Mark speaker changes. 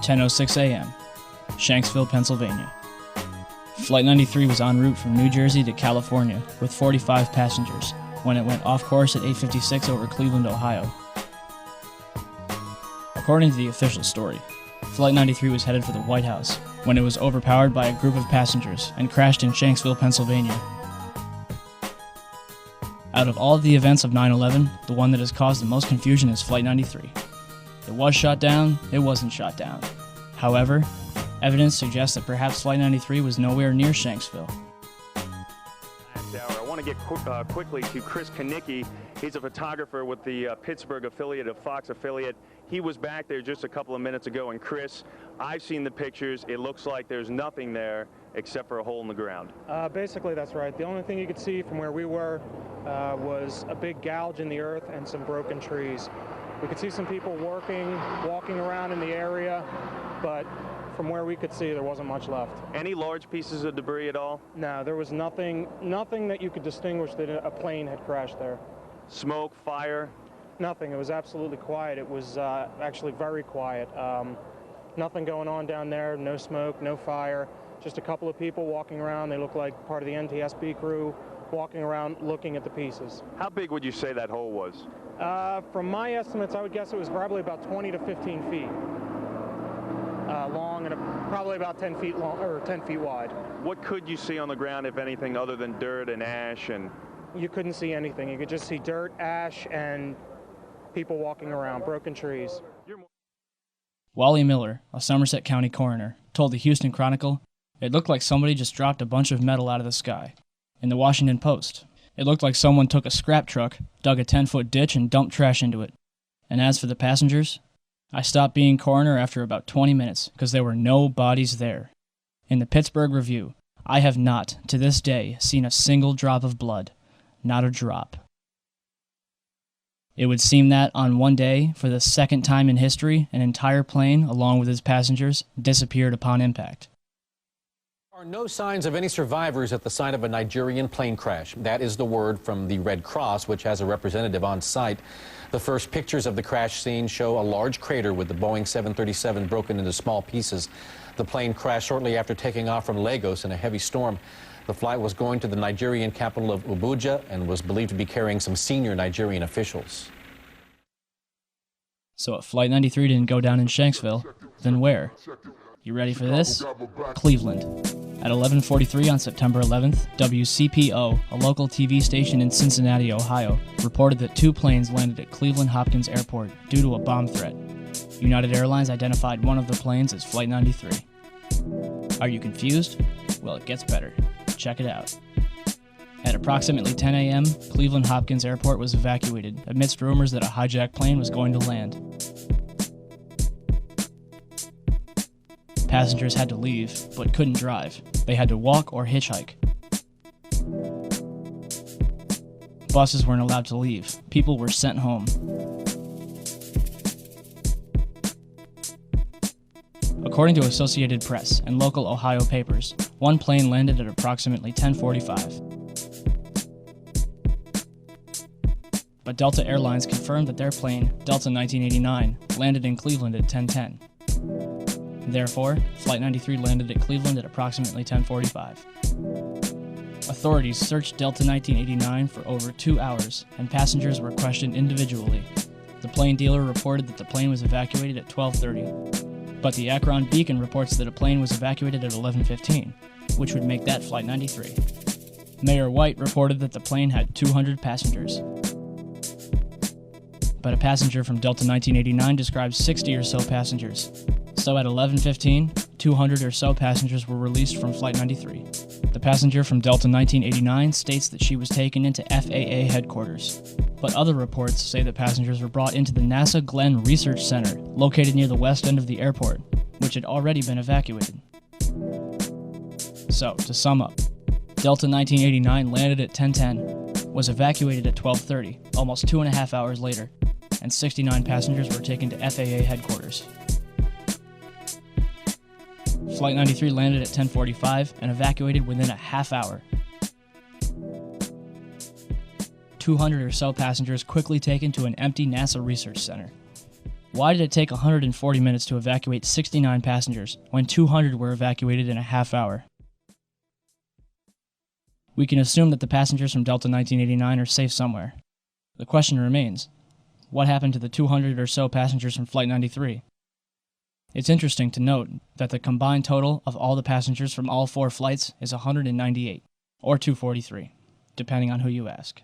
Speaker 1: 10:06 a.m., Shanksville, Pennsylvania. Flight 93 was en route from New Jersey to California with 45 passengers when it went off course at 8:56 over Cleveland, Ohio. According to the official story, Flight 93 was headed for the White House when it was overpowered by a group of passengers and crashed in Shanksville, Pennsylvania. Out of all of the events of 9/11, the one that has caused the most confusion is Flight 93. It was shot down, it wasn't shot down. However, evidence suggests that perhaps Flight 93 was nowhere near Shanksville.
Speaker 2: I want to get quickly to Chris Kanicki. He's a photographer with the Pittsburgh affiliate of Fox affiliate. He was back there just a couple of minutes ago, and Chris, I've seen the pictures. It looks like there's nothing there except for a hole in the ground.
Speaker 3: Basically, that's right. The only thing you could see from where we were was a big gouge in the earth and some broken trees. We could see some people walking around in the area, but from where we could see, there wasn't much left.
Speaker 2: Any large pieces of debris at all?
Speaker 3: No, there was nothing that you could distinguish that a plane had crashed there.
Speaker 2: Smoke, fire?
Speaker 3: Nothing. It was absolutely quiet. It was actually very quiet. Nothing going on down there, no smoke, no fire. Just a couple of people walking around. They look like part of the NTSB crew walking around looking at the pieces.
Speaker 2: How big would you say that hole was?
Speaker 3: From my estimates, I would guess it was probably about 20 to 15 feet long and probably about 10 feet long or 10 feet wide.
Speaker 2: What could you see on the ground, if anything, other than dirt and ash? And
Speaker 3: you couldn't see anything. You could just see dirt, ash, and people walking around, broken trees.
Speaker 1: Wally Miller, a Somerset County coroner, told the Houston Chronicle, "It looked like somebody just dropped a bunch of metal out of the sky." In the Washington Post, "It looked like someone took a scrap truck, dug a 10-foot ditch, and dumped trash into it." And as for the passengers, "I stopped being coroner after about 20 minutes because there were no bodies there." In the Pittsburgh Review, "I have not, to this day, seen a single drop of blood. Not a drop." It would seem that, on one day, for the second time in history, an entire plane, along with its passengers, disappeared upon impact.
Speaker 4: There are no signs of any survivors at the site of a Nigerian plane crash. That is the word from the Red Cross, which has a representative on site. The first pictures of the crash scene show a large crater with the Boeing 737 broken into small pieces. The plane crashed shortly after taking off from Lagos in a heavy storm. The flight was going to the Nigerian capital of Abuja and was believed to be carrying some senior Nigerian officials.
Speaker 1: So if Flight 93 didn't go down in Shanksville, then where? You ready for this? Cleveland. At 11:43 on September 11th, WCPO, a local TV station in Cincinnati, Ohio, reported that 2 planes landed at Cleveland Hopkins Airport due to a bomb threat. United Airlines identified one of the planes as Flight 93. Are you confused? Well, it gets better. Check it out. At approximately 10 a.m., Cleveland Hopkins Airport was evacuated amidst rumors that a hijacked plane was going to land. Passengers had to leave, but couldn't drive. They had to walk or hitchhike. Buses weren't allowed to leave. People were sent home. According to Associated Press and local Ohio papers, one plane landed at approximately 10:45. But Delta Airlines confirmed that their plane, Delta 1989, landed in Cleveland at 10:10. Therefore, Flight 93 landed at Cleveland at approximately 10:45. Authorities searched Delta 1989 for over 2 hours, and passengers were questioned individually. The plane dealer reported that the plane was evacuated at 12:30, but the Akron Beacon reports that a plane was evacuated at 11:15, which would make that Flight 93. Mayor White reported that the plane had 200 passengers. But a passenger from Delta 1989 describes 60 or so passengers. So at 11:15, 200 or so passengers were released from Flight 93. The passenger from Delta 1989 states that she was taken into FAA headquarters. But other reports say that passengers were brought into the NASA Glenn Research Center, located near the west end of the airport, which had already been evacuated. So, to sum up, Delta 1989 landed at 10:10, was evacuated at 12:30, almost 2.5 hours later, and 69 passengers were taken to FAA headquarters. Flight 93 landed at 10:45 and evacuated within a half hour. 200 or so passengers quickly taken to an empty NASA research center. Why did it take 140 minutes to evacuate 69 passengers when 200 were evacuated in a half hour? We can assume that the passengers from Delta 1989 are safe somewhere. The question remains, what happened to the 200 or so passengers from Flight 93? It's interesting to note that the combined total of all the passengers from all 4 flights is 198, or 243, depending on who you ask.